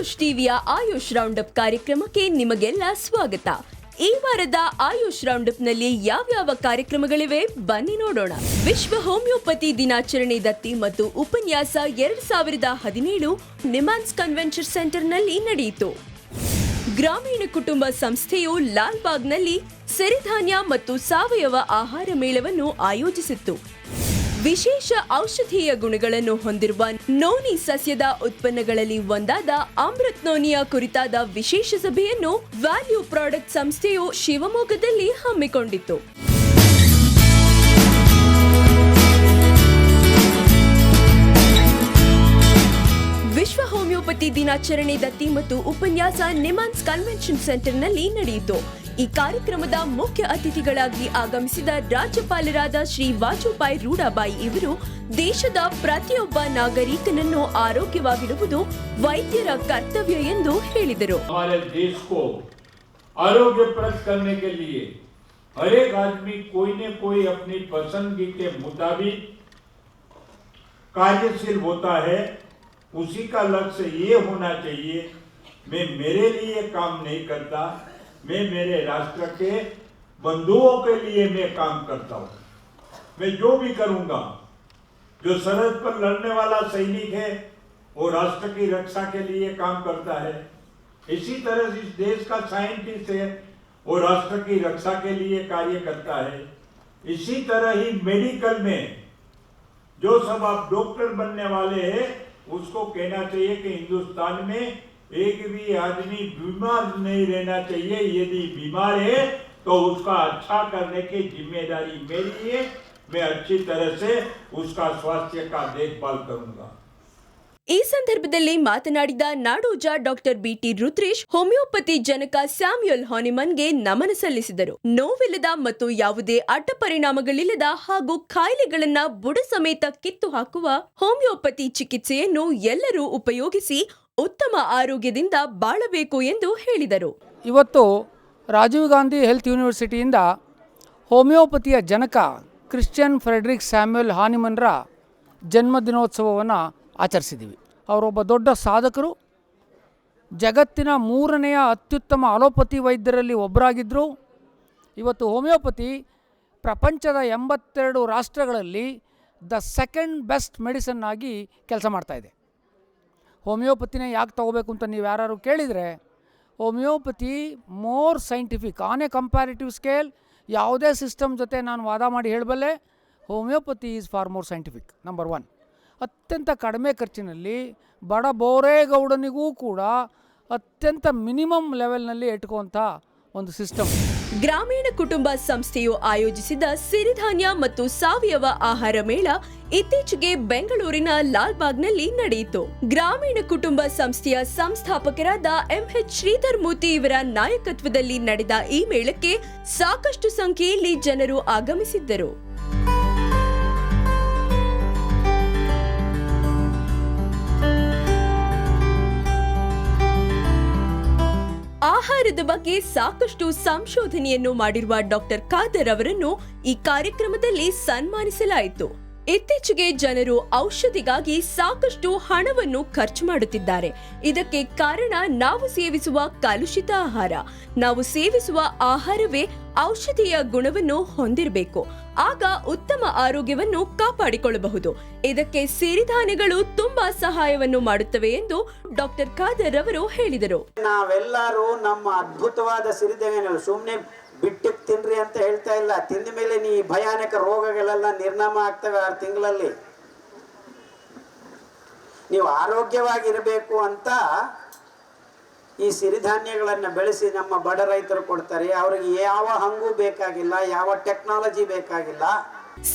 ಆಯುಷ್ ಟಿವಿಯ ಆಯುಷ್ ರೌಂಡಪ್ ಕಾರ್ಯಕ್ರಮಕ್ಕೆ ನಿಮಗೆಲ್ಲ ಸ್ವಾಗತ. ಈ ವಾರದ ಆಯುಷ್ ರೌಂಡಪ್ನಲ್ಲಿ ಯಾವ್ಯಾವ ಕಾರ್ಯಕ್ರಮಗಳಿವೆ ಬನ್ನಿ ನೋಡೋಣ. ವಿಶ್ವ ಹೋಮಿಯೋಪತಿ ದಿನಾಚರಣೆ ದತ್ತಿ ಮತ್ತು ಉಪನ್ಯಾಸ 2017 ನಿಮಾನ್ಸ್ ಕನ್ವೆನ್ಷನ್ ಸೆಂಟರ್ನಲ್ಲಿ ನಡೆಯಿತು. ಗ್ರಾಮೀಣ ಕುಟುಂಬ ಸಂಸ್ಥೆಯು ಲಾಲ್ಬಾಗ್ನಲ್ಲಿ ಸಿರಿಧಾನ್ಯ ಮತ್ತು ಸಾವಯವ ಆಹಾರ ಮೇಳವನ್ನು ಆಯೋಜಿಸಿತ್ತು. ವಿಶೇಷ ಔಷಧೀಯ ಗುಣಗಳನ್ನು ಹೊಂದಿರುವ ನೋನಿ ಸಸ್ಯದ ಉತ್ಪನ್ನಗಳಲ್ಲಿ ಒಂದಾದ ಅಮೃತ್ ನೋನಿಯ ಕುರಿತಾದ ವಿಶೇಷ ಸಭೆಯನ್ನು ವ್ಯಾಲ್ಯೂ ಪ್ರಾಡಕ್ಟ್ ಸಂಸ್ಥೆಯು ಶಿವಮೊಗ್ಗದಲ್ಲಿ ಹಮ್ಮಿಕೊಂಡಿತ್ತು. ವಿಶ್ವ ಹೋಮಿಯೋಪತಿ ದಿನಾಚರಣೆ ದತ್ತಿ ಮತ್ತು ಉಪನ್ಯಾಸ ನಿಮಾನ್ಸ್ ಕನ್ವೆನ್ಷನ್ ಸೆಂಟರ್ನಲ್ಲಿ ನಡೆಯಿತು. ಈ ಕಾರ್ಯಕ್ರಮದ ಮುಖ್ಯ ಅತಿಥಿಗಳಾಗಿ ಆಗಮಿಸಿದ ರಾಜ್ಯಪಾಲರಾದ ಶ್ರೀ ವಾಜುಭಾಯಿ ರೂಢಬಾಯಿ ಇವರು ದೇಶದ ಪ್ರತಿಯೊಬ್ಬ ನಾಗರಿಕನನ್ನು ಆರೋಗ್ಯವಾಗಿಡುವುದು ವೈದ್ಯರ ಕರ್ತವ್ಯ ಎಂದು ಹೇಳಿದರು. आरोग्यप्रद करने के लिए हर एक आदमी कोई न कोई अपनी पसंदगी के मुताबिक कार्यशील होता है. उसी का लक्ष्य ये होना चाहिए, मैं मेरे लिए काम नहीं करता, मैं मेरे राष्ट्र के बंधुओं के लिए मैं काम करता हूँ. मैं जो भी करूँगा, जो सरहद पर लड़ने वाला सैनिक है वो राष्ट्र की रक्षा के लिए काम करता है. इसी तरह इस देश का साइंटिस्ट है वो राष्ट्र की रक्षा के लिए कार्य करता है. इसी तरह ही मेडिकल में जो सब आप डॉक्टर बनने वाले हैं उसको कहना चाहिए कि हिंदुस्तान में एक भी आदमी बीमार नहीं रहना चाहिए. यदि बीमार है तो उसका अच्छा करने की जिम्मेदारी मेरी है. मैं अच्छी तरह से उसका स्वास्थ्य का देखभाल करूंगा. ಈ ಸಂದರ್ಭದಲ್ಲಿ ಮಾತನಾಡಿದ ನಾಡೋಜ ಡಾಕ್ಟರ್ ಬಿಟಿ ರುದ್ರೇಶ್ ಹೋಮಿಯೋಪತಿ ಜನಕ ಸ್ಯಾಮ್ಯುಯಲ್ ಹಾನಿಮನ್ಗೆ ನಮನ ಸಲ್ಲಿಸಿದರು. ನೋವಿಲ್ಲದ ಮತ್ತು ಯಾವುದೇ ಅಡ್ಡ ಪರಿಣಾಮಗಳಿಲ್ಲದ ಹಾಗೂ ಕಾಯಿಲೆಗಳನ್ನ ಬುಡ ಸಮೇತ ಕಿತ್ತು ಹಾಕುವ ಹೋಮಿಯೋಪತಿ ಚಿಕಿತ್ಸೆಯನ್ನು ಎಲ್ಲರೂ ಉಪಯೋಗಿಸಿ ಉತ್ತಮ ಆರೋಗ್ಯದಿಂದ ಬಾಳಬೇಕು ಎಂದು ಹೇಳಿದರು. ಇವತ್ತು ರಾಜೀವ್ ಗಾಂಧಿ ಹೆಲ್ತ್ ಯೂನಿವರ್ಸಿಟಿಯಿಂದ ಹೋಮಿಯೋಪತಿಯ ಜನಕ ಕ್ರಿಶ್ಚಿಯನ್ ಫ್ರೆಡ್ರಿಕ್ ಸ್ಯಾಮ್ಯುಯಲ್ ಹಾನಿಮನ್ರ ಜನ್ಮದಿನೋತ್ಸವವನ್ನು ಆಚರಿಸಿದ್ದೀವಿ. ಅವರೊಬ್ಬ ದೊಡ್ಡ ಸಾಧಕರು, ಜಗತ್ತಿನ 3ನೇ ಅತ್ಯುತ್ತಮ ಅಲೋಪತಿ ವೈದ್ಯರಲ್ಲಿ ಒಬ್ಬರಾಗಿದ್ದರು. ಇವತ್ತು ಹೋಮಿಯೋಪತಿ ಪ್ರಪಂಚದ 82 ರಾಷ್ಟ್ರಗಳಲ್ಲಿ ದ ಸೆಕೆಂಡ್ ಬೆಸ್ಟ್ ಮೆಡಿಸನ್ ಆಗಿ ಕೆಲಸ ಮಾಡ್ತಾಯಿದೆ. ಹೋಮಿಯೋಪತಿನೇ ಯಾಕೆ ತಗೋಬೇಕು ಅಂತ ನೀವು ಯಾರು ಕೇಳಿದರೆ, homeopathy more scientific on A comparative scale. ಯಾವುದೇ ಸಿಸ್ಟಮ್ ಜೊತೆ ನಾನು ವಾದ ಮಾಡಿ ಹೇಳಬಲ್ಲೆ, homeopathy is for more scientific. Number 1, ಅತ್ಯಂತ ಕಡಿಮೆ ಖರ್ಚಿನಲ್ಲಿ ಬಡ ಬೋರೇಗೌಡನಿಗೂ ಕೂಡ ಅತ್ಯಂತ ಮಿನಿಮಮ್ ಲೆವೆಲ್ನಲ್ಲಿ ಇಟ್ಕೋಂಥ ಒಂದು ಸಿಸ್ಟಮ್. ಗ್ರಾಮೀಣ ಕುಟುಂಬ ಸಂಸ್ಥೆಯು ಆಯೋಜಿಸಿದ ಸಿರಿಧಾನ್ಯ ಮತ್ತು ಸಾವಯವ ಆಹಾರ ಮೇಳ ಇತ್ತೀಚೆಗೆ ಬೆಂಗಳೂರಿನ ಲಾಲ್ಬಾಗ್ನಲ್ಲಿ ನಡೆಯಿತು. ಗ್ರಾಮೀಣ ಕುಟುಂಬ ಸಂಸ್ಥೆಯ ಸಂಸ್ಥಾಪಕರಾದ ಎಂಎಚ್ ಶ್ರೀಧರ್ ಮೂರ್ತಿ ಇವರ ನಾಯಕತ್ವದಲ್ಲಿ ನಡೆದ ಈ ಮೇಳಕ್ಕೆ ಸಾಕಷ್ಟು ಸಂಖ್ಯೆಯಲ್ಲಿ ಜನರು ಆಗಮಿಸಿದ್ದರು. ಆಹಾರದ ಬಗ್ಗೆ ಸಾಕಷ್ಟು ಸಂಶೋಧನೆಯನ್ನು ಮಾಡಿರುವ ಡಾಕ್ಟರ್ ಖಾದರ್ ಅವರನ್ನು ಈ ಕಾರ್ಯಕ್ರಮದಲ್ಲಿ ಸನ್ಮಾನಿಸಲಾಯಿತು. ಇತ್ತೀಚೆಗೆ ಜನರು ಔಷಧಿಗಾಗಿ ಸಾಕಷ್ಟು ಹಣವನ್ನು ಖರ್ಚು ಮಾಡುತ್ತಿದ್ದಾರೆ. ಇದಕ್ಕೆ ಕಾರಣ ನಾವು ಸೇವಿಸುವ ಕಲುಷಿತ ಆಹಾರ. ನಾವು ಸೇವಿಸುವ ಆಹಾರವೇ ಔಷಧೀಯ ಗುಣವನ್ನು ಹೊಂದಿರಬೇಕು. ಆಗ ಉತ್ತಮ ಆರೋಗ್ಯವನ್ನು ಕಾಪಾಡಿಕೊಳ್ಳಬಹುದು. ಇದಕ್ಕೆ ಸಿರಿಧಾನ್ಯಗಳು ತುಂಬಾ ಸಹಾಯವನ್ನು ಮಾಡುತ್ತವೆ ಎಂದು ಡಾಕ್ಟರ್ ಖಾದರ್ ಅವರು ಹೇಳಿದರು. ನಾವೆಲ್ಲರೂ ನಮ್ಮ ಅದ್ಭುತವಾದ ಸಿರಿಧಾನ್ಯಗಳು ಸುಮ್ಮನೆ ಬಿಟ್ಟು ತಿನ್ರಿ ಅಂತ ಹೇಳ್ತಾ ಇಲ್ಲ. ತಿಂದ ಮೇಲೆ ನೀ ಭಯಾನಕ ರೋಗಗಳೆಲ್ಲ ನಿರ್ನಾಮ ಆಗ್ತವೆ 6 ತಿಂಗಳಲ್ಲಿ. ನೀವು ಆರೋಗ್ಯವಾಗಿರಬೇಕು ಅಂತ ಈ ಸಿರಿಧಾನ್ಯಗಳನ್ನು ಬೆಳೆಸಿ ನಮ್ಮ ಬಡ ರೈತರು ಕೊಡ್ತಾರೆ. ಅವರಿಗೆ ಯಾವ ಹಂಗೂ ಬೇಕಾಗಿಲ್ಲ, ಯಾವ ಟೆಕ್ನಾಲಜಿ ಬೇಕಾಗಿಲ್ಲ.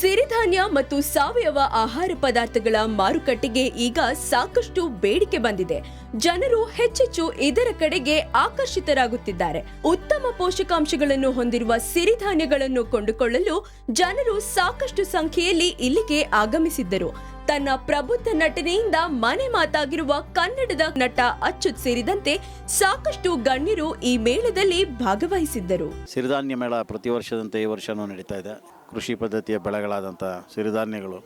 ಸಿರಿಧಾನ್ಯ ಮತ್ತು ಸಾವಯವ ಆಹಾರ ಪದಾರ್ಥಗಳ ಮಾರುಕಟ್ಟೆಗೆ ಈಗ ಸಾಕಷ್ಟು ಬೇಡಿಕೆ ಬಂದಿದೆ. ಜನರು ಹೆಚ್ಚೆಚ್ಚು ಇದರ ಕಡೆಗೆ ಆಕರ್ಷಿತರಾಗುತ್ತಿದ್ದಾರೆ. ಉತ್ತಮ ಪೋಷಕಾಂಶಗಳನ್ನು ಹೊಂದಿರುವ ಸಿರಿಧಾನ್ಯಗಳನ್ನು ಕೊಂಡುಕೊಳ್ಳಲು ಜನರು ಸಾಕಷ್ಟು ಸಂಖ್ಯೆಯಲ್ಲಿ ಇಲ್ಲಿಗೆ ಆಗಮಿಸಿದ್ದರು. ತನ್ನ ಪ್ರಬುದ್ಧ ನಟನೆಯಿಂದ ಮನೆ ಮಾತಾಗಿರುವ ಕನ್ನಡದ ನಟ ಅಚ್ಯುತ್ ಸೇರಿದಂತೆ ಸಾಕಷ್ಟು ಗಣ್ಯರು ಈ ಮೇಳದಲ್ಲಿ ಭಾಗವಹಿಸಿದ್ದರು. ಸಿರಿಧಾನ್ಯ ಮೇಳ ಪ್ರತಿ ವರ್ಷದಂತೆ ಈ ವರ್ಷವೂ ನಡೀತಾ ಇದೆ. ಕೃಷಿ ಪದ್ಧತಿಯ ಬೆಳೆಗಳಾದಂಥ ಸಿರಿಧಾನ್ಯಗಳು,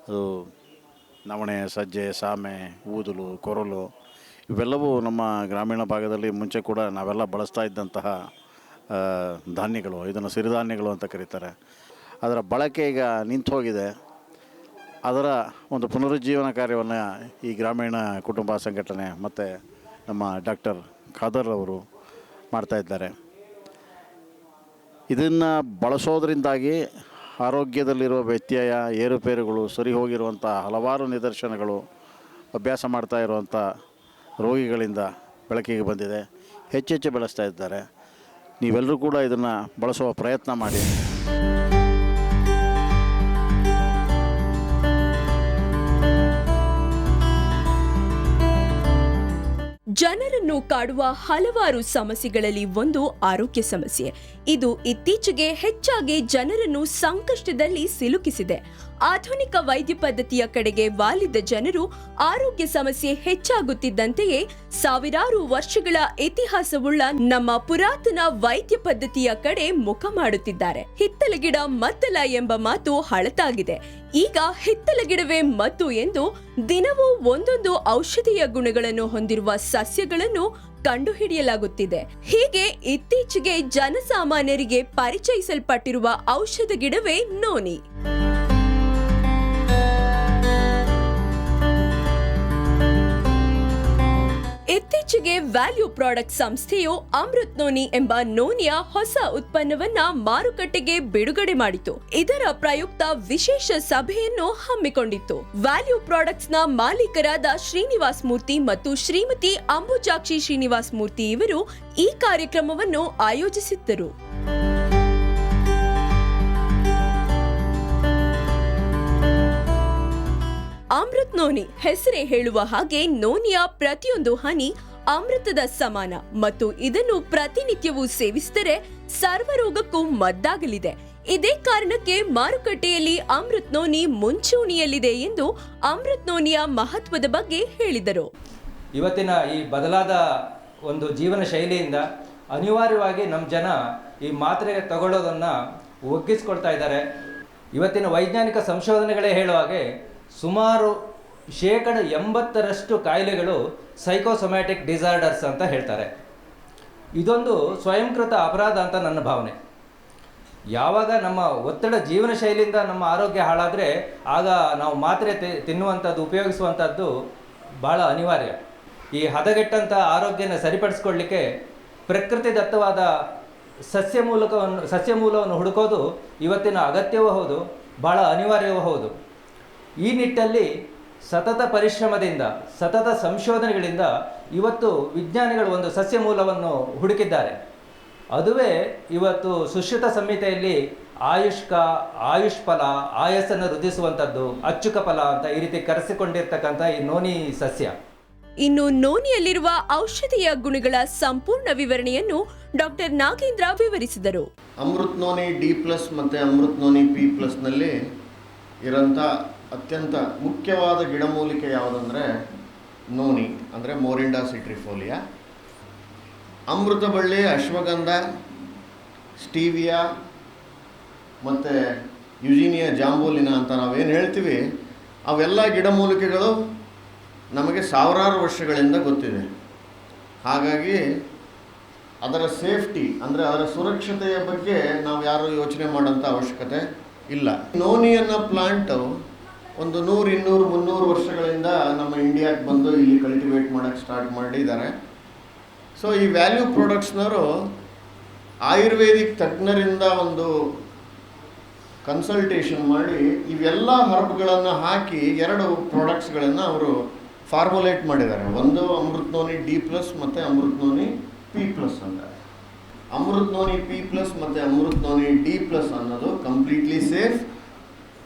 ಅದು ನವಣೆ, ಸಜ್ಜೆ, ಸಾಮೆ, ಊದಲು, ಕೊರಲು ಇವೆಲ್ಲವೂ ನಮ್ಮ ಗ್ರಾಮೀಣ ಭಾಗದಲ್ಲಿ ಮುಂಚೆ ಕೂಡ ನಾವೆಲ್ಲ ಬಳಸ್ತಾ ಇದ್ದಂತಹ ಧಾನ್ಯಗಳು, ಇದನ್ನು ಸಿರಿಧಾನ್ಯಗಳು ಅಂತ ಕರೀತಾರೆ. ಅದರ ಬಳಕೆ ಈಗ ನಿಂತು ಹೋಗಿದೆ. ಅದರ ಒಂದು ಪುನರುಜ್ಜೀವನ ಕಾರ್ಯವನ್ನು ಈ ಗ್ರಾಮೀಣ ಕುಟುಂಬ ಸಂಘಟನೆ ಮತ್ತು ನಮ್ಮ ಡಾಕ್ಟರ್ ಖಾದರ್ ಅವರು ಮಾಡ್ತಾಯಿದ್ದಾರೆ. ಇದನ್ನು ಬಳಸೋದ್ರಿಂದಾಗಿ ಆರೋಗ್ಯದಲ್ಲಿರುವ ವ್ಯತ್ಯಯ, ಏರುಪೇರುಗಳು ಸರಿ ಹೋಗಿರುವಂಥ ಹಲವಾರು ನಿದರ್ಶನಗಳು ಅಭ್ಯಾಸ ಮಾಡ್ತಾ ಇರುವಂಥ ರೋಗಿಗಳಿಂದ ಬೆಳಕಿಗೆ ಬಂದಿದೆ. ಹೆಚ್ಚೆಚ್ಚು ಬೆಳೆಸ್ತಾ ಇದ್ದಾರೆ. ನೀವೆಲ್ಲರೂ ಕೂಡ ಇದನ್ನು ಬಳಸುವ ಪ್ರಯತ್ನ ಮಾಡಿ. ಜನರನ್ನು ಕಾಡುವ ಹಲವಾರು ಸಮಸ್ಯೆಗಳಲ್ಲಿ ಒಂದು ಆರೋಗ್ಯ ಸಮಸ್ಯೆ. ಇದು ಇತ್ತೀಚೆಗೆ ಹೆಚ್ಚಾಗಿ ಜನರನ್ನು ಸಂಕಷ್ಟದಲ್ಲಿ ಸಿಲುಕಿಸಿದೆ. ಆಧುನಿಕ ವೈದ್ಯ ಪದ್ಧತಿಯ ಕಡೆಗೆ ವಾಲಿದ ಜನರು ಆರೋಗ್ಯ ಸಮಸ್ಯೆ ಹೆಚ್ಚಾಗುತ್ತಿದ್ದಂತೆಯೇ ಸಾವಿರಾರು ವರ್ಷಗಳ ಇತಿಹಾಸವುಳ್ಳ ನಮ್ಮ ಪುರಾತನ ವೈದ್ಯ ಪದ್ಧತಿಯ ಕಡೆ ಮುಖ ಮಾಡುತ್ತಿದ್ದಾರೆ. ಹಿತ್ತಲ ಗಿಡ ಮದ್ದಲ ಎಂಬ ಮಾತು ಹಳತಾಗಿದೆ. ಈಗ ಹಿತ್ತಲ ಗಿಡವೇ ಮದ್ದು ಎಂದು ದಿನವೂ ಒಂದೊಂದು ಔಷಧೀಯ ಗುಣಗಳನ್ನು ಹೊಂದಿರುವ ಸಸ್ಯಗಳನ್ನು ಕಂಡುಹಿಡಿಯಲಾಗುತ್ತಿದೆ. ಹೀಗೆ ಇತ್ತೀಚೆಗೆ ಜನಸಾಮಾನ್ಯರಿಗೆ ಪರಿಚಯಿಸಲ್ಪಟ್ಟಿರುವ ಔಷಧ ಗಿಡವೇ ನೋನಿ. ಇತ್ತೀಚೆಗೆ ವ್ಯಾಲ್ಯೂ ಪ್ರಾಡಕ್ಟ್ ಸಂಸ್ಥೆಯು ಅಮೃತ್ ನೋನಿ ಎಂಬ ನೋನಿಯ ಹೊಸ ಉತ್ಪನ್ನವನ್ನ ಮಾರುಕಟ್ಟೆಗೆ ಬಿಡುಗಡೆ ಮಾಡಿತು. ಇದರ ಪ್ರಯುಕ್ತ ವಿಶೇಷ ಸಭೆಯನ್ನು ಹಮ್ಮಿಕೊಂಡಿತ್ತು. ವ್ಯಾಲ್ಯೂ ಪ್ರಾಡಕ್ಟ್ಸ್ ನ ಮಾಲೀಕರಾದ ಶ್ರೀನಿವಾಸ್ ಮೂರ್ತಿ ಮತ್ತು ಶ್ರೀಮತಿ ಅಂಬುಜಾಕ್ಷಿ ಶ್ರೀನಿವಾಸ್ ಮೂರ್ತಿ ಇವರು ಈ ಕಾರ್ಯಕ್ರಮವನ್ನು ಆಯೋಜಿಸಿದ್ದರು. ಅಮೃತ್ ನೋನಿ ಹೆಸರೇ ಹೇಳುವ ಹಾಗೆ ನೋನಿಯ ಪ್ರತಿಯೊಂದು ಹನಿ ಅಮೃತದ ಸಮಾನ ಮತ್ತು ಇದನ್ನು ಪ್ರತಿನಿತ್ಯವೂ ಸೇವಿಸಿದರೆ ಸರ್ವರೋಗಕ್ಕೂ ಮದ್ದಾಗಲಿದೆ. ಇದೇ ಕಾರಣಕ್ಕೆ ಮಾರುಕಟ್ಟೆಯಲ್ಲಿ ಅಮೃತ್ ನೋನಿ ಮುಂಚೂಣಿಯಲ್ಲಿದೆ ಎಂದು ಅಮೃತ್ ನೋನಿಯ ಮಹತ್ವದ ಬಗ್ಗೆ ಹೇಳಿದರು. ಇವತ್ತಿನ ಈ ಬದಲಾದ ಒಂದು ಜೀವನ ಶೈಲಿಯಿಂದ ಅನಿವಾರ್ಯವಾಗಿ ನಮ್ಮ ಜನ ಈ ಮಾತ್ರೆ ತಗೊಳ್ಳೋದನ್ನು ಒಗ್ಗಿಸ್ಕೊಳ್ತಾ ಇದ್ದಾರೆ. ಇವತ್ತಿನ ವೈಜ್ಞಾನಿಕ ಸಂಶೋಧನೆಗಳೇ ಹೇಳುವ ಹಾಗೆ ಸುಮಾರು 80% ಕಾಯಿಲೆಗಳು ಸೈಕೋಸೊಮ್ಯಾಟಿಕ್ ಡಿಸಾರ್ಡರ್ಸ್ ಅಂತ ಹೇಳ್ತಾರೆ. ಇದೊಂದು ಸ್ವಯಂಕೃತ ಅಪರಾಧ ಅಂತ ನನ್ನ ಭಾವನೆ. ಯಾವಾಗ ನಮ್ಮ ಒತ್ತಡ ಜೀವನ ಶೈಲಿಯಿಂದ ನಮ್ಮ ಆರೋಗ್ಯ ಹಾಳಾದರೆ ಆಗ ನಾವು ಮಾತ್ರೆ ತಿನ್ನುವಂಥದ್ದು, ಉಪಯೋಗಿಸುವಂಥದ್ದು ಭಾಳ ಅನಿವಾರ್ಯ. ಈ ಹದಗೆಟ್ಟಂಥ ಆರೋಗ್ಯನ ಸರಿಪಡಿಸ್ಕೊಳ್ಳಿಕ್ಕೆ ಪ್ರಕೃತಿದತ್ತವಾದ ಸಸ್ಯ ಮೂಲವನ್ನು ಹುಡುಕೋದು ಇವತ್ತಿನ ಅಗತ್ಯವೂ ಹೌದು, ಭಾಳ ಅನಿವಾರ್ಯವೂ ಹೌದು. ಈ ನಿಟ್ಟಲ್ಲಿ ಸತತ ಪರಿಶ್ರಮದಿಂದ, ಸತತ ಸಂಶೋಧನೆಗಳಿಂದ ಇವತ್ತು ವಿಜ್ಞಾನಿಗಳು ಒಂದು ಸಸ್ಯ ಮೂಲವನ್ನು ಹುಡುಕಿದ್ದಾರೆ. ಅದುವೇ ಇವತ್ತು ಸುಶ್ರುತ ಸಂಹಿತೆಯಲ್ಲಿ ಆಯುಷ್ ಫಲ, ಆಯಸ್ಸನ್ನು ವೃದ್ಧಿಸುವಂಥದ್ದು, ಅಚ್ಚುಕ ಫಲ ಅಂತ ಈ ರೀತಿ ಕರೆಸಿಕೊಂಡಿರ್ತಕ್ಕಂಥ ಈ ನೋನಿ ಸಸ್ಯ. ಇನ್ನು ನೋನಿಯಲ್ಲಿರುವ ಔಷಧೀಯ ಗುಣಗಳ ಸಂಪೂರ್ಣ ವಿವರಣೆಯನ್ನು ಡಾಕ್ಟರ್ ನಾಗೇಂದ್ರ ವಿವರಿಸಿದರು. ಅಮೃತ್ ನೋನಿ D+ ಮತ್ತು ಅಮೃತ್ ನೋನಿ P+ ನಲ್ಲಿ ಇರೋಂಥ ಅತ್ಯಂತ ಮುಖ್ಯವಾದ ಗಿಡಮೂಲಿಕೆ ಯಾವುದಂದರೆ ನೋನಿ, ಅಂದರೆ ಮೋರಿಂಡಾ ಸಿಟ್ರಿಫೋಲಿಯಾ. ಅಮೃತ ಬಳ್ಳಿ, ಅಶ್ವಗಂಧ, ಸ್ಟೀವಿಯಾ ಮತ್ತು ಯುಜಿನಿಯಾ ಜಾಂಬೋಲಿನಾ ಅಂತ ನಾವೇನು ಹೇಳ್ತೀವಿ, ಅವೆಲ್ಲ ಗಿಡಮೂಲಿಕೆಗಳು ನಮಗೆ ಸಾವಿರಾರು ವರ್ಷಗಳಿಂದ ಗೊತ್ತಿದೆ. ಹಾಗಾಗಿ ಅದರ ಸೇಫ್ಟಿ ಅಂದರೆ ಅದರ ಸುರಕ್ಷತೆಯ ಬಗ್ಗೆ ನಾವು ಯಾರೂ ಯೋಚನೆ ಮಾಡೋಂಥ ಅವಶ್ಯಕತೆ ಇಲ್ಲ. ನೋನಿ ಅನ್ನೋ ಪ್ಲಾಂಟು ಒಂದು 100, 200, 300 ವರ್ಷಗಳಿಂದ ನಮ್ಮ ಇಂಡಿಯಾಕ್ಕೆ ಬಂದು ಇಲ್ಲಿ ಕಲ್ಟಿವೇಟ್ ಮಾಡೋಕ್ಕೆ ಸ್ಟಾರ್ಟ್ ಮಾಡಿದ್ದಾರೆ. ಸೊ ಈ ವ್ಯಾಲ್ಯೂ ಪ್ರಾಡಕ್ಟ್ಸ್ನವರು ಆಯುರ್ವೇದಿಕ್ ತಜ್ಞರಿಂದ ಒಂದು ಕನ್ಸಲ್ಟೇಷನ್ ಮಾಡಿ ಇವೆಲ್ಲ ಹರ್ಬ್ಗಳನ್ನು ಹಾಕಿ 2 ಪ್ರಾಡಕ್ಟ್ಸ್ಗಳನ್ನು ಅವರು ಫಾರ್ಮುಲೇಟ್ ಮಾಡಿದ್ದಾರೆ. ಒಂದು ಅಮೃತ್ ನೋನಿ D+ ಮತ್ತು ಅಮೃತ್ ನೋನಿ P+ ಅಂತ. ಅಮೃತ್ ನೋನಿ P+ ಮತ್ತು ಅಮೃತ್ ನೋನಿ D+ ಅನ್ನೋದು ಕಂಪ್ಲೀಟ್ಲಿ ಸೇಫ್.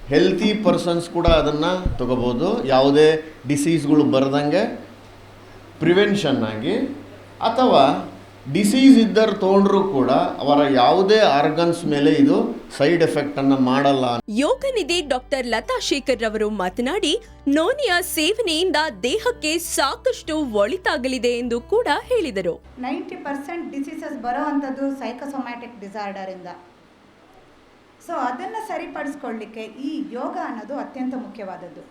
ಹೆಲ್ತಿ ಪರ್ಸನ್ಸ್ ಕೂಡ ಅದನ್ನು ತಗೋಬೋದು, ಯಾವುದೇ ಡಿಸೀಸ್ಗಳು ಬರದಂಗೆ ಪ್ರಿವೆನ್ಷನ್ ಆಗಿ. ಅಥವಾ ಡಿಸೀಸ್ ಇದ್ದರು ತೊಗೊಂಡ್ರೂ ಕೂಡ ಅವರ ಯಾವುದೇ ಆರ್ಗನ್ಸ್ ಮೇಲೆ ಇದು ಸೈಡ್ ಎಫೆಕ್ಟನ್ನು ಮಾಡಲ್ಲ. ಯೋಗ ನಿಧಿ ಡಾಕ್ಟರ್ ಲತಾ ಶೇಖರ್ ರವರು ಮಾತನಾಡಿ, ನೋನಿಯ ಸೇವನೆಯಿಂದ ದೇಹಕ್ಕೆ ಸಾಕಷ್ಟು ಒಳಿತಾಗಲಿದೆ ಎಂದು ಕೂಡ ಹೇಳಿದರು. 90% ಡಿಸೀಸಸ್ ಬರೋ ಅಂಥದ್ದು ಸೈಕೋಸೊಮ್ಯಾಟಿಕ್ ಡಿಸಾರ್ಡರಿಂದ. ಸೊ ಅದನ್ನು ಸರಿಪಡಿಸ್ಕೊಳ್ಳಿಕ್ಕೆ ಈ ಯೋಗ ಅನ್ನೋದು ಅತ್ಯಂತ ಮುಖ್ಯವಾದದ್ದು.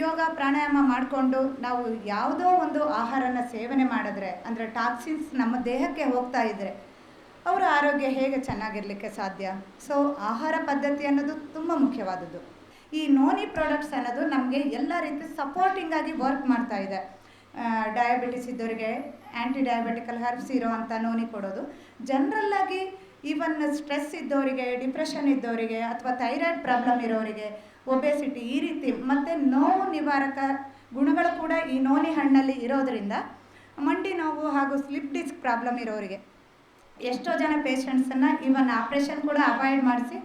ಯೋಗ ಪ್ರಾಣಾಯಾಮ ಮಾಡಿಕೊಂಡು ನಾವು ಯಾವುದೋ ಒಂದು ಆಹಾರನ ಸೇವನೆ ಮಾಡಿದ್ರೆ, ಅಂದರೆ ಟಾಕ್ಸಿನ್ಸ್ ನಮ್ಮ ದೇಹಕ್ಕೆ ಹೋಗ್ತಾ ಇದ್ದರೆ ಅವರ ಆರೋಗ್ಯ ಹೇಗೆ ಚೆನ್ನಾಗಿರಲಿಕ್ಕೆ ಸಾಧ್ಯ? ಸೊ ಆಹಾರ ಪದ್ಧತಿ ಅನ್ನೋದು ತುಂಬ ಮುಖ್ಯವಾದದ್ದು. ಈ ನೋನಿ ಪ್ರಾಡಕ್ಟ್ಸ್ ಅನ್ನೋದು ನಮಗೆ ಎಲ್ಲ ರೀತಿ ಸಪೋರ್ಟಿಂಗ್ ಆಗಿ ವರ್ಕ್ ಮಾಡ್ತಾ ಇದೆ. ಡಯಾಬಿಟಿಸ್ ಇದ್ದವರಿಗೆ ಆ್ಯಂಟಿ ಡಯಾಬಿಟಿಕಲ್ ಹರ್ಬ್ಸ್ ಇರೋ ಅಂಥ ನೋನಿ ಕೊಡೋದು, ಜನರಲ್ಲಾಗಿ ಈವನ್ ಸ್ಟ್ರೆಸ್ ಇದ್ದವರಿಗೆ, ಡಿಪ್ರೆಷನ್ ಇದ್ದವರಿಗೆ, ಅಥವಾ ಥೈರಾಯ್ಡ್ ಪ್ರಾಬ್ಲಮ್ ಇರೋರಿಗೆ, ಒಬೆಸಿಟಿ, ಈ ರೀತಿ ಮತ್ತು ನೋವು ನಿವಾರಕ ಗುಣಗಳು ಕೂಡ ಈ ನೋನಿ ಹಣ್ಣಲ್ಲಿ ಇರೋದರಿಂದ ಮಂಡಿ ನೋವು ಹಾಗೂ ಸ್ಲಿಪ್ ಡಿಸ್ಕ್ ಪ್ರಾಬ್ಲಮ್ ಇರೋರಿಗೆ ಎಷ್ಟೋ ಜನ ಪೇಷಂಟ್ಸನ್ನು ಈವನ್ ಆಪ್ರೇಷನ್ ಕೂಡ ಅವಾಯ್ಡ್ ಮಾಡಿಸಿ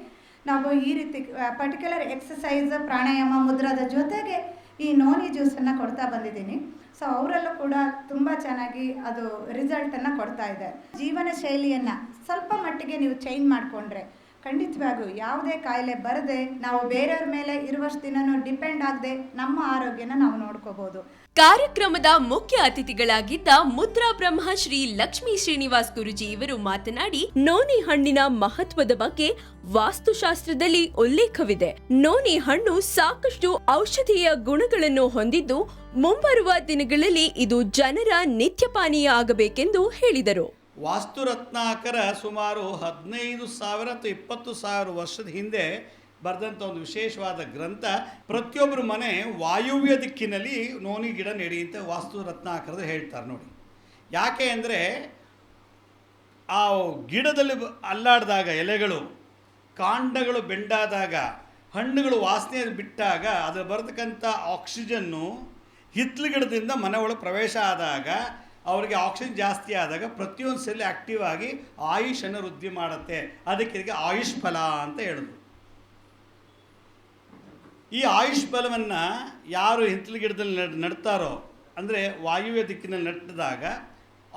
ನಾವು ಈ ರೀತಿ ಪರ್ಟಿಕ್ಯುಲರ್ ಎಕ್ಸಸೈಸ್, ಪ್ರಾಣಾಯಾಮ, ಮುದ್ರಾದ ಜೊತೆಗೆ ಈ ನೋನಿ ಜ್ಯೂಸನ್ನು ಕೊಡ್ತಾ ಬಂದಿದ್ದೀನಿ. ಸೊ ಅವರಲ್ಲೂ ಕೂಡ ತುಂಬ ಚೆನ್ನಾಗಿ ಅದು ರಿಸಲ್ಟನ್ನು ಕೊಡ್ತಾ ಇದೆ. ಜೀವನ ಶೈಲಿಯನ್ನು ಸ್ವಲ್ಪ ಮಟ್ಟಿಗೆ ನೀವು ಚೇಂಜ್ ಮಾಡಿಕೊಂಡ್ರೆ ಖಂಡಿತವಾಗೂ ಯಾವುದೇ ಕಾಯಿಲೆ ಬರದೆ ನಾವು ಬೇರೆಯವ್ರ ಮೇಲೆ ಇರುವಷ್ಟು ದಿನನೂ ಡಿಪೆಂಡ್ ಆಗದೆ ನಮ್ಮ ಆರೋಗ್ಯನ ನಾವು ನೋಡ್ಕೋಬಹುದು. ಕಾರ್ಯಕ್ರಮದ ಮುಖ್ಯ ಅತಿಥಿಗಳಾಗಿದ್ದ ಮುದ್ರಾ ಬ್ರಹ್ಮ ಶ್ರೀ ಲಕ್ಷ್ಮೀ ಶ್ರೀನಿವಾಸ್ ಗುರುಜಿ ಇವರು ಮಾತನಾಡಿ, ನೋನಿ ಹಣ್ಣಿನ ಮಹತ್ವದ ಬಗ್ಗೆ ವಾಸ್ತುಶಾಸ್ತ್ರದಲ್ಲಿ ಉಲ್ಲೇಖವಿದೆ. ನೋನಿ ಹಣ್ಣು ಸಾಕಷ್ಟು ಔಷಧೀಯ ಗುಣಗಳನ್ನು ಹೊಂದಿದ್ದು, ಮುಂಬರುವ ದಿನಗಳಲ್ಲಿ ಇದು ಜನರ ನಿತ್ಯಪಾನೀಯ ಆಗಬೇಕೆಂದು ಹೇಳಿದರು. ವಾಸ್ತುರತ್ನಾಕರ ಸುಮಾರು 15,000 ಅಥವಾ 20,000 ವರ್ಷದ ಹಿಂದೆ ಬರೆದಂಥ ಒಂದು ವಿಶೇಷವಾದ ಗ್ರಂಥ. ಪ್ರತಿಯೊಬ್ಬರ ಮನೆ ವಾಯುವ್ಯ ದಿಕ್ಕಿನಲ್ಲಿ ನೋನಿ ಗಿಡ ನೆಡಿ ಅಂತ ವಾಸ್ತುರತ್ನಾಕರದಲ್ಲಿ ಹೇಳ್ತಾರೆ ನೋಡಿ. ಯಾಕೆ ಅಂದರೆ ಆ ಗಿಡದಲ್ಲಿ ಅಲ್ಲಾಡಿದಾಗ ಎಲೆಗಳು, ಕಾಂಡಗಳು ಬೆಂಡಾದಾಗ, ಹಣ್ಣುಗಳು ವಾಸನೆ ಬಿಟ್ಟಾಗ ಅದರ ಬರತಕ್ಕಂಥ ಆಕ್ಸಿಜನ್ನು ಹಿತ್ತಲು ಗಿಡದಿಂದ ಮನೆ ಒಳಗೆ ಪ್ರವೇಶ ಆದಾಗ ಅವರಿಗೆ ಆಕ್ಸಿಜನ್ ಜಾಸ್ತಿ ಆದಾಗ ಪ್ರತಿಯೊಂದು ಸೆಲ್ ಆ್ಯಕ್ಟಿವ್ ಆಗಿ ಆಯುಷನ್ನು ವೃದ್ಧಿ ಮಾಡುತ್ತೆ. ಅದಕ್ಕೆ ಇದಕ್ಕೆ ಆಯುಷ್ ಫಲ ಅಂತ ಹೇಳಿದ್ರು. ಈ ಆಯುಷ್ ಫಲವನ್ನು ಯಾರು ಹಿತ್ತಲು ಗಿಡದಲ್ಲಿ ನಡ್ತಾರೋ, ಅಂದರೆ ವಾಯುವ್ಯ ದಿಕ್ಕಿನಲ್ಲಿ ನಟ್ಟಿದಾಗ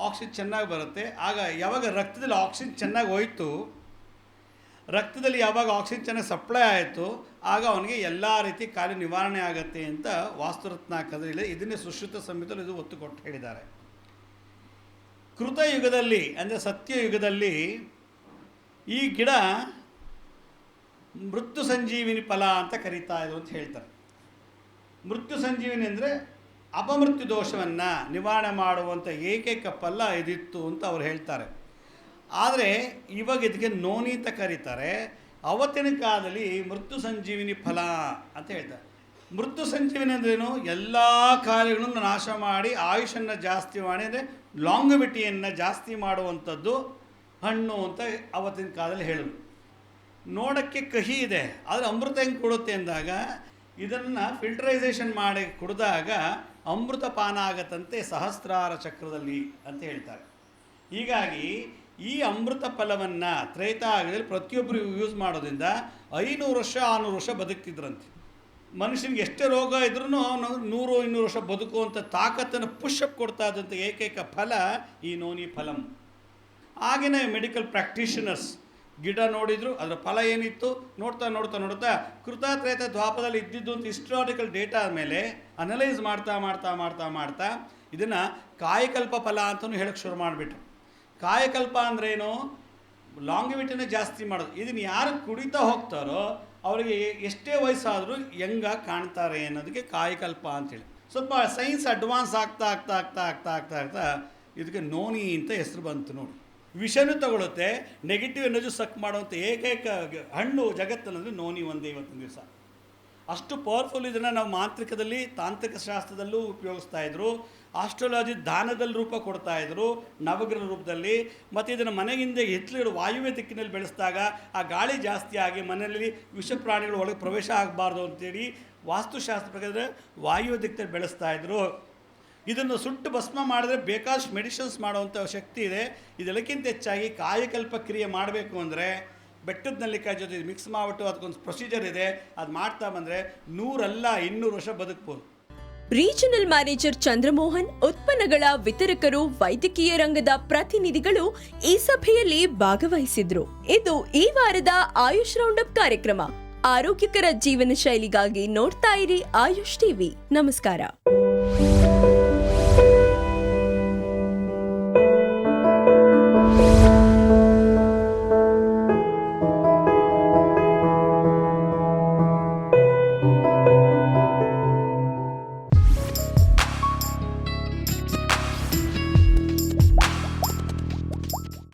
ಆಕ್ಸಿಜನ್ ಚೆನ್ನಾಗಿ ಬರುತ್ತೆ. ಆಗ ಯಾವಾಗ ರಕ್ತದಲ್ಲಿ ಆಕ್ಸಿಜನ್ ಚೆನ್ನಾಗಿ ಹೋಯಿತು, ರಕ್ತದಲ್ಲಿ ಯಾವಾಗ ಆಕ್ಸಿಜನ್ ಚೆನ್ನಾಗಿ ಸಪ್ಲೈ ಆಯಿತು, ಆಗ ಅವನಿಗೆ ಎಲ್ಲ ರೀತಿ ಕಾಯಿಲೆ ನಿವಾರಣೆ ಆಗುತ್ತೆ ಅಂತ ವಾಸ್ತುರತ್ನಾಕರದಲ್ಲಿ ಇದನ್ನೇ ಸುಶ್ರುತ ಸಂಹಿತೆಯಲ್ಲಿ ಇದು ಒತ್ತು ಕೊಟ್ಟು ಹೇಳಿದ್ದಾರೆ. ಕೃತಯುಗದಲ್ಲಿ ಅಂದರೆ ಸತ್ಯಯುಗದಲ್ಲಿ ಈ ಗಿಡ ಮೃತ್ಯು ಸಂಜೀವಿನಿ ಫಲ ಅಂತ ಕರೀತಾ ಇದ್ರು ಅಂತ ಹೇಳ್ತಾರೆ. ಮೃತ್ಯು ಸಂಜೀವಿನಿ ಅಂದರೆ ಅಪಮೃತ್ಯು ದೋಷವನ್ನು ನಿವಾರಣೆ ಮಾಡುವಂಥ ಏಕೈಕ ಫಲ ಇದಿತ್ತು ಅಂತ ಅವ್ರು ಹೇಳ್ತಾರೆ. ಆದರೆ ಇವಾಗ ಇದಕ್ಕೆ ನೋನಿ ಅಂತ ಕರೀತಾರೆ. ಅವತ್ತಿನ ಕಾಲದಲ್ಲಿ ಮೃತ್ಯು ಸಂಜೀವಿನಿ ಫಲ ಅಂತ ಹೇಳ್ತಾರೆ. ಮೃತ್ಯು ಸಂಜೀವಿನಿ ಅಂದ್ರೇನು? ಎಲ್ಲ ಕಾಯಿಲೆಗಳನ್ನು ನಾಶ ಮಾಡಿ ಆಯುಷನ್ನು ಜಾಸ್ತಿ ಮಾಡಿ, ಅಂದರೆ ಲಾಂಗಿವಿಟಿಯನ್ನು ಜಾಸ್ತಿ ಮಾಡುವಂಥದ್ದು ಹಣ್ಣು ಅಂತ ಅವತ್ತಿನ ಕಾಲದಲ್ಲಿ ಹೇಳಿದ್ರು. ನೋಡೋಕ್ಕೆ ಕಹಿ ಇದೆ, ಆದರೆ ಅಮೃತ ಹೆಂಗೆ ಕೊಡುತ್ತೆ ಅಂದಾಗ ಇದನ್ನು ಫಿಲ್ಟರೈಸೇಷನ್ ಮಾಡಿ ಕುಡಿದಾಗ ಅಮೃತ ಪಾನ ಆಗತ್ತಂತೆ ಸಹಸ್ರಾರ ಚಕ್ರದಲ್ಲಿ ಅಂತ ಹೇಳ್ತಾರೆ. ಹೀಗಾಗಿ ಈ ಅಮೃತ ಫಲವನ್ನು ತ್ರೇತಾಯುಗದಲ್ಲಿ ಪ್ರತಿಯೊಬ್ಬರು ಯೂಸ್ ಮಾಡೋದ್ರಿಂದ 500 ವರ್ಷ 600 ವರ್ಷ ಬದುಕ್ತಿದ್ರಂತೆ. ಮನುಷ್ಯನಿಗೆ ಎಷ್ಟೇ ರೋಗ ಇದ್ರೂ 100-200 ವರ್ಷ ಬದುಕುವಂಥ ತಾಕತ್ತನ್ನು ಪುಷಪ್ ಕೊಡ್ತಾ ಇದ್ದಂಥ ಏಕೈಕ ಫಲ ಈ ನೋನಿ ಫಲಂ. ಆಗಿನ ಮೆಡಿಕಲ್ ಪ್ರಾಕ್ಟೀಷನರ್ಸ್ ಗಿಡ ನೋಡಿದ್ರು, ಅದರ ಫಲ ಏನಿತ್ತು ನೋಡ್ತಾ ನೋಡ್ತಾ ನೋಡ್ತಾ ಕೃತಾತ್ರೇತ ದ್ವಾಪದಲ್ಲಿ ಇದ್ದಿದ್ದು ಅಂತ ಹಿಸ್ಟಾರಿಕಲ್ ಡೇಟಾ ಮೇಲೆ ಅನಲೈಸ್ ಮಾಡ್ತಾ ಮಾಡ್ತಾ ಮಾಡ್ತಾ ಮಾಡ್ತಾ ಇದನ್ನು ಕಾಯಕಲ್ಪ ಫಲ ಅಂತಲೂ ಹೇಳೋಕ್ಕೆ ಶುರು ಮಾಡಿಬಿಟ್ರು. ಕಾಯಕಲ್ಪ ಅಂದ್ರೇನು? ಲಾಂಗಿವಿಟಿನ ಜಾಸ್ತಿ ಮಾಡೋದು. ಇದನ್ನು ಯಾರು ಕುಡಿತಾ ಹೋಗ್ತಾರೋ ಅವರಿಗೆ ಎಷ್ಟೇ ವಯಸ್ಸಾದರೂ ಯಂಗಾಗಿ ಕಾಣ್ತಾರೆ ಅನ್ನೋದಕ್ಕೆ ಕಾಯಕಲ್ಪ ಅಂತೇಳಿ. ಸ್ವಲ್ಪ ಸೈನ್ಸ್ ಅಡ್ವಾನ್ಸ್ ಆಗ್ತಾ ಆಗ್ತಾ ಆಗ್ತಾ ಆಗ್ತಾ ಆಗ್ತಾ ಆಗ್ತಾ ಇದಕ್ಕೆ ನೋನಿ ಅಂತ ಹೆಸರು ಬಂತು ನೋಡಿ. ವಿಷನೂ ತಗೊಳುತ್ತೆ, ನೆಗೆಟಿವ್ ಎನರ್ಜಿ ಸಕ್ ಮಾಡುವಂಥ ಏಕೈಕ ಹಣ್ಣು ಜಗತ್ತಿನಲ್ಲಿ ನೋನಿ ಒಂದೇ ಇವತ್ತಿನ ದಿವಸ. ಅಷ್ಟು ಪವರ್ಫುಲ್. ಇದನ್ನು ನಾವು ಮಾಂತ್ರಿಕದಲ್ಲಿ, ತಾಂತ್ರಿಕ ಶಾಸ್ತ್ರದಲ್ಲೂ ಉಪಯೋಗಿಸ್ತಾ ಇದ್ರು. ಆಸ್ಟ್ರಾಲಜಿ ದಾನದಲ್ಲಿ ರೂಪ ಕೊಡ್ತಾಯಿದ್ರು, ನವಗ್ರಹ ರೂಪದಲ್ಲಿ. ಮತ್ತು ಇದನ್ನು ಮನೆಯಿಂದ ಹಿತ್ತಲು ವಾಯುವ್ಯ ದಿಕ್ಕಿನಲ್ಲಿ ಬೆಳೆಸಿದಾಗ ಆ ಗಾಳಿ ಜಾಸ್ತಿ ಆಗಿ ಮನೆಯಲ್ಲಿ ವಿಷ ಪ್ರಾಣಿಗಳು ಒಳಗೆ ಪ್ರವೇಶ ಆಗಬಾರ್ದು ಅಂತೇಳಿ ವಾಸ್ತುಶಾಸ್ತ್ರ ಪ್ರಕಾರ ವಾಯುವ್ಯ ದಿಕ್ಕಿನಲ್ಲಿ ಬೆಳೆಸ್ತಾಯಿದ್ರು. ಇದನ್ನು ಸುಟ್ಟು ಭಸ್ಮ ಮಾಡಿದ್ರೆ ಬೇಕಾದಷ್ಟು ಮೆಡಿಸಿನ್ಸ್ ಮಾಡುವಂಥ ಶಕ್ತಿ ಇದೆ. ಇದೆಲ್ಲಕ್ಕಿಂತ ಹೆಚ್ಚಾಗಿ ಕಾಯಕಲ್ಪ ಕ್ರಿಯೆ ಮಾಡಬೇಕು ಅಂದರೆ ಬೆಟ್ಟದ ನೆಲ್ಲಿಕಾಯಿ ಜೊತೆ ಮಿಕ್ಸ್ ಮಾಡಿಬಿಟ್ಟು ಅದಕ್ಕೊಂದು ಪ್ರೊಸೀಜರ್ ಇದೆ, ಅದು ಮಾಡ್ತಾ ಬಂದರೆ 100 ಅಲ್ಲ 200 ವರ್ಷ ಬದುಕ್ಬೋದು. ರೀಜನಲ್ ಮ್ಯಾನೇಜರ್ ಚಂದ್ರಮೋಹನ್, ಉತ್ಪನ್ನಗಳ ವಿತರಕರು, ವೈದ್ಯಕೀಯ ರಂಗದ ಪ್ರತಿನಿಧಿಗಳು ಈ ಸಭೆಯಲ್ಲಿ ಭಾಗವಹಿಸಿದ್ರು. ಇದು ಈ ವಾರದ ಆಯುಷ್ ರೌಂಡಪ್ ಕಾರ್ಯಕ್ರಮ. ಆರೋಗ್ಯಕರ ಜೀವನ ಶೈಲಿಗಾಗಿ ನೋಡ್ತಾ ಇರಿ ಆಯುಷ್ ಟಿವಿ. ನಮಸ್ಕಾರ.